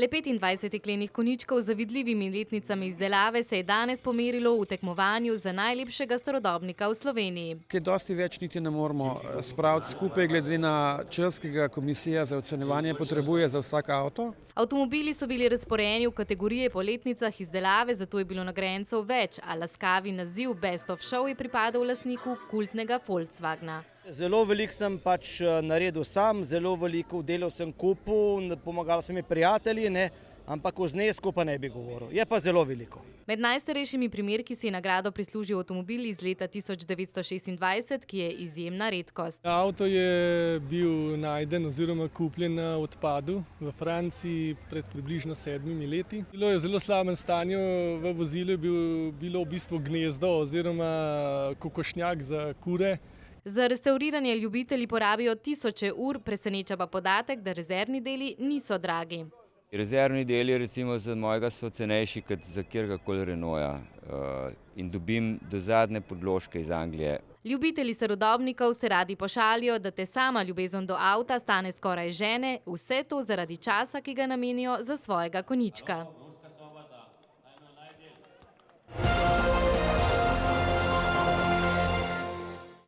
Le 25 klenih konjičkov z zavidljivimi letnicami izdelave se je danes pomerilo v tekmovanju za najlepšega starodobnika v Sloveniji. Kaj dosti več niti ne moramo spraviti skupaj, glede na čas, ki ga komisija za ocenjevanje potrebuje za vsak avto. Avtomobili so bili razporejeni v kategorije po letnicah izdelave, zato je bilo nagrajencev več, a laskavi naziv Best of Show je pripadal lastniku kultnega Volkswagna. Zelo veliko sem naredil sam, zelo veliko delov sem kupil, pomagali so mi prijatelji, ampak o znesku pa ne bi govoril. Je pa zelo veliko. Med najstarejšimi primerki si je nagrado prislužil avtomobil iz leta 1926, ki je izjemna redkost. Avto je bil najden oziroma kupljen na odpadu v Franciji pred približno 7 leti. Bilo je v zelo slabem stanju, v vozilu je bilo v bistvu gnezdo oziroma kokošnjak za kure. Za restavriranje ljubitelji porabijo tisoče ur, preseneča pa podatek, da rezervni deli niso dragi. Rezervni deli recimo za mojega so cenejši kot za kjerkoli Renaulta in dobim do zadnje podložke iz Anglije. Ljubitelji starodobnikov se radi pošalijo, da te sama ljubezen do avta stane skoraj žene, vse to zaradi časa, ki ga namenijo za svojega konjička.